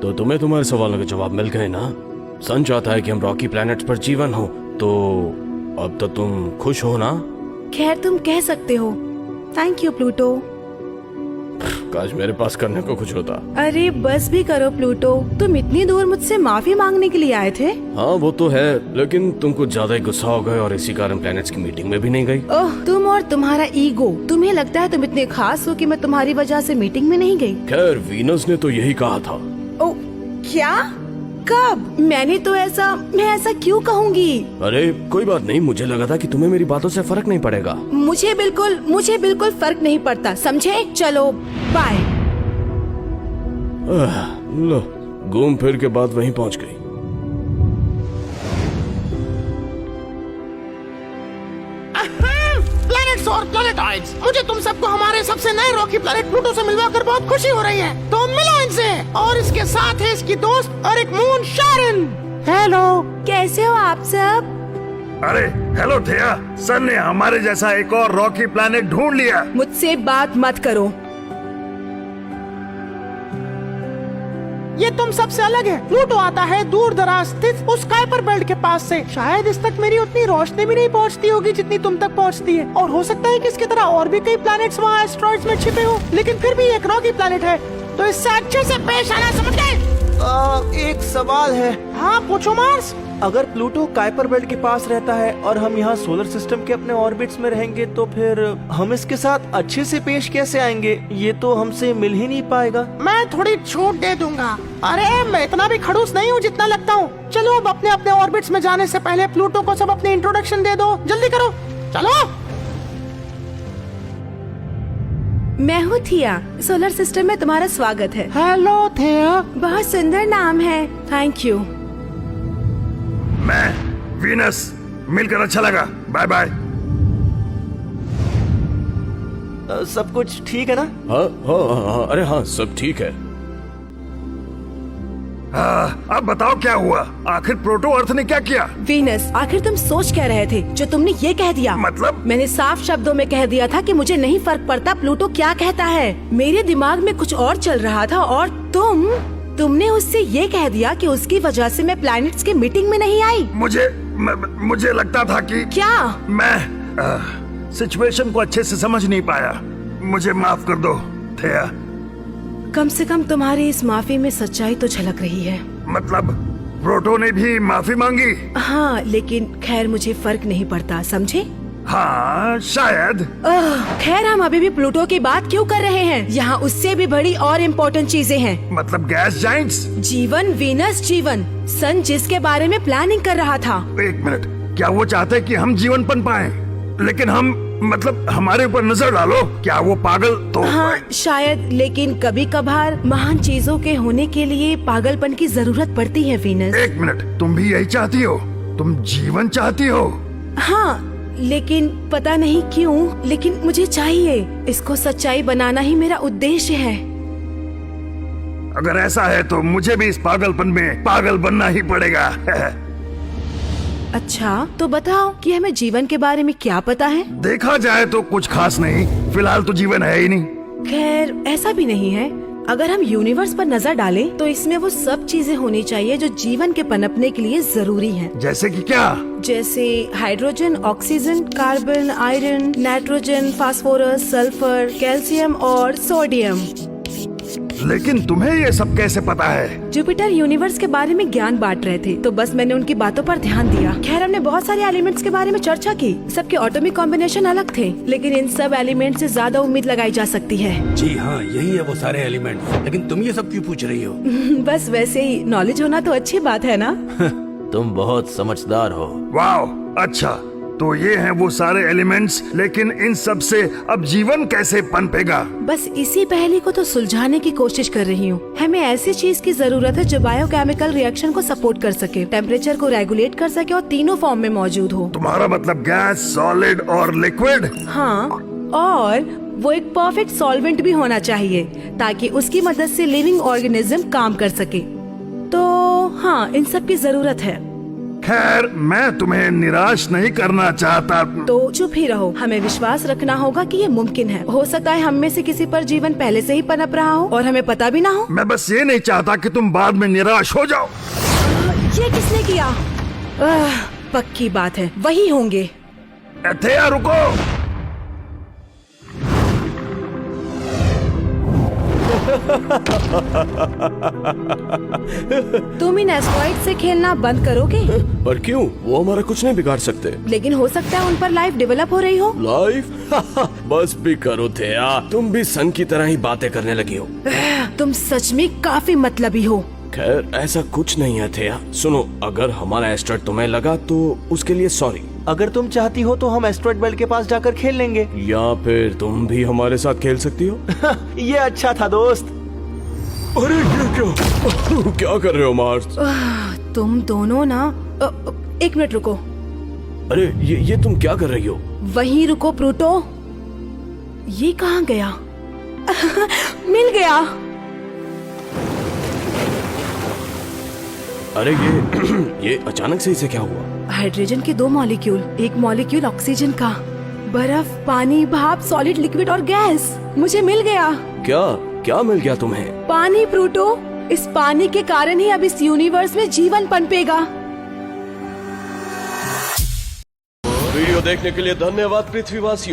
तो तुम्हें तुम्हारे सवालों के जवाब मिल गए ना। सन चाहता है कि हम रॉकी प्लैनेट्स पर जीवन हो, तो अब तो तुम खुश हो ना। खैर तुम कह सकते हो। Thank you Pluto. काश मेरे पास करने को कुछ होता। अरे बस भी करो प्लूटो, तुम इतनी दूर मुझसे माफी मांगने के लिए आए थे। हाँ वो तो है, लेकिन तुम कुछ ज्यादा ही गुस्सा हो गए और इसी कारण प्लैनेट्स की मीटिंग में भी नहीं गई। ओह, तुम और तुम्हारा ईगो। तुम्हें लगता है तुम इतने खास हो कि मैं तुम्हारी वजह से मीटिंग में नहीं गई। खैर वीनस ने तो यही कहा था। ओह क्या? कब? मैं ऐसा क्यों कहूँगी? अरे कोई बात नहीं, मुझे लगा था कि तुम्हें मेरी बातों से फर्क नहीं पड़ेगा। मुझे बिल्कुल फर्क नहीं पड़ता, समझे? चलो बाय। लो, घूम फिर के बाद वहीं पहुंच गई। प्लैनेट्स और प्लैनेटॉइड्स, मुझे तुम सबको हमारे सबसे नए रॉकी प्लैनेट प्लूटो से मिलवाकर बहुत खुशी हो रही है। तो मिलो इनसे, और इसके साथ है इसकी दोस्त और एक मून शारन। हेलो, कैसे हो आप सब? अरे हेलो थिया, सर ने हमारे जैसा एक और रॉकी प्लैनेट ढूंढ लिया। मुझसे बात मत करो। ये तुम सबसे अलग है। प्लूटो आता है दूर दराज स्थित उस काइपर बेल्ट के पास से। शायद इस तक मेरी उतनी रोशनी भी नहीं पहुंचती होगी जितनी तुम तक पहुंचती है, और हो सकता है कि इसकी तरह और भी कई प्लैनेट्स वहाँ एस्ट्रॉइड्स में छिपे हो, लेकिन फिर भी एक रॉकी प्लैनेट है, तो इससे अच्छे से पेश आना, समझ गए? एक सवाल है। हाँ पूछो मार्स। अगर प्लूटो काइपर बेल्ट के पास रहता है और हम यहाँ सोलर सिस्टम के अपने ऑर्बिट्स में रहेंगे, तो फिर हम इसके साथ अच्छे से पेश कैसे आएंगे? ये तो हमसे मिल ही नहीं पाएगा। मैं थोड़ी छूट दे दूंगा। अरे मैं इतना भी खड़ूस नहीं हूँ जितना लगता हूँ। चलो अब अपने अपने ऑर्बिट्स में जाने से पहले प्लूटो को सब अपने इंट्रोडक्शन दे दो, जल्दी करो, चलो। मैं हूँ थिया, सोलर सिस्टम में तुम्हारा स्वागत है। हेलो थिया। बहुत सुंदर नाम है, थैंक यू। मैं वीनस, मिलकर अच्छा लगा, बाय बाय। सब कुछ ठीक है ना? हाँ हाँ हाँ, अरे हाँ सब ठीक है। अब बताओ क्या हुआ? आखिर प्रोटो अर्थ ने क्या किया? वीनस, आखिर तुम सोच क्या रहे थे जो तुमने ये कह दिया? मतलब? मैंने साफ शब्दों में कह दिया था कि मुझे नहीं फर्क पड़ता प्लूटो क्या कहता है। मेरे दिमाग में कुछ और चल रहा था, और तुमने उससे ये कह दिया कि उसकी वजह से मैं प्लैनेट्स की मीटिंग में नहीं आई। मुझे लगता था कि क्या? मैं सिचुएशन को अच्छे से समझ नहीं पाया। मुझे माफ कर दो थिया। कम से कम तुम्हारी इस माफी में सच्चाई तो झलक रही है। मतलब प्रोटो ने भी माफी मांगी? हाँ, लेकिन खैर मुझे फर्क नहीं पड़ता, समझे? हाँ शायद। खैर हम अभी भी प्लूटो की बात क्यों कर रहे हैं? यहाँ उससे भी बड़ी और इम्पोर्टेंट चीजें हैं। मतलब गैस जाइंट्स? जीवन, वीनस जीवन, सन जिसके बारे में प्लानिंग कर रहा था। एक मिनट, क्या वो चाहते कि हम जीवन पन पाए? लेकिन मतलब हमारे ऊपर नजर डालो, क्या वो पागल तो? हाँ शायद, लेकिन कभी कभार महान चीजों के होने के लिए पागलपन की जरूरत पड़ती है वीनस। एक मिनट, तुम भी यही चाहती हो? तुम जीवन चाहती हो? हाँ, लेकिन पता नहीं क्यों, लेकिन मुझे चाहिए। इसको सच्चाई बनाना ही मेरा उद्देश्य है। अगर ऐसा है तो मुझे भी इस पागलपन में पागल बनना ही पड़ेगा। अच्छा तो बताओ कि हमें जीवन के बारे में क्या पता है? देखा जाए तो कुछ खास नहीं, फिलहाल तो जीवन है ही नहीं। खैर ऐसा भी नहीं है। अगर हम यूनिवर्स पर नजर डालें तो इसमें वो सब चीजें होनी चाहिए जो जीवन के पनपने के लिए जरूरी हैं। जैसे कि क्या? जैसे hydrogen, oxygen, carbon, iron, nitrogen, phosphorus, sulphur, calcium और सोडियम। लेकिन तुम्हें ये सब कैसे पता है? जुपिटर यूनिवर्स के बारे में ज्ञान बांट रहे थे, तो बस मैंने उनकी बातों पर ध्यान दिया। खैर हमने बहुत सारे एलिमेंट्स के बारे में चर्चा की। सबके एटॉमिक कॉम्बिनेशन अलग थे, लेकिन इन सब एलिमेंट से ज्यादा उम्मीद लगाई जा सकती है। जी हाँ, यही है वो सारे एलिमेंट। लेकिन तुम ये सब क्यों पूछ रही हो? बस वैसे ही, नॉलेज होना तो अच्छी बात है ना? तुम बहुत समझदार हो। वाह, अच्छा तो ये हैं वो सारे एलिमेंट्स, लेकिन इन सब से अब जीवन कैसे पनपेगा? बस इसी पहेली को तो सुलझाने की कोशिश कर रही हूँ। हमें ऐसी चीज की जरूरत है जो बायोकेमिकल रिएक्शन को सपोर्ट कर सके, टेम्परेचर को रेगुलेट कर सके और तीनों फॉर्म में मौजूद हो। तुम्हारा मतलब गैस, सॉलिड और लिक्विड? हाँ, और वो एक परफेक्ट सॉल्वेंट भी होना चाहिए ताकि उसकी मदद से लिविंग ऑर्गेनिज्म काम कर सके। तो हाँ, इन सब की जरूरत है। खैर, मैं तुम्हें निराश नहीं करना चाहता। तो चुप ही रहो। हमें विश्वास रखना होगा कि ये मुमकिन है। हो सकता है हम में से किसी पर जीवन पहले से ही पनप रहा हो और हमें पता भी ना हो। मैं बस ये नहीं चाहता कि तुम बाद में निराश हो जाओ। ये किसने किया? पक्की बात है, वही होंगे। एथेया, रुको। तुम इन एस्ट्रॉइड से खेलना बंद करोगे? पर क्यों? वो हमारा कुछ नहीं बिगाड़ सकते। लेकिन हो सकता है उन पर लाइफ डेवलप हो रही हो। लाइफ? बस भी करो थेया, तुम भी सन की तरह ही बातें करने लगी हो। तुम सच में काफी मतलबी हो। खैर, ऐसा कुछ नहीं है थेया। सुनो, अगर हमारा एस्ट्रॉइड तुम्हें लगा तो उसके लिए सॉरी। अगर तुम चाहती हो तो हम एस्ट्रॉइड बेल्ट के पास जाकर खेल लेंगे। या फिर तुम भी हमारे साथ खेल सकती हो। ये अच्छा था दोस्त। अरे ये क्या क्या कर रहे हो मार्स? तुम दोनों ना एक मिनट रुको। अरे ये तुम क्या कर रही हो? वहीं रुको प्लूटो। ये कहाँ गया? मिल गया। अरे ये अचानक से इसे क्या हुआ? हाइड्रोजन के 2 मॉलिक्यूल, एक मॉलिक्यूल ऑक्सीजन का। बर्फ, पानी, भाप, सॉलिड, लिक्विड और गैस। मुझे मिल गया। क्या मिल गया तुम्हें? पानी प्लूटो। इस पानी के कारण ही अब इस यूनिवर्स में जीवन पनपेगा। वीडियो देखने के लिए धन्यवाद पृथ्वीवासियों।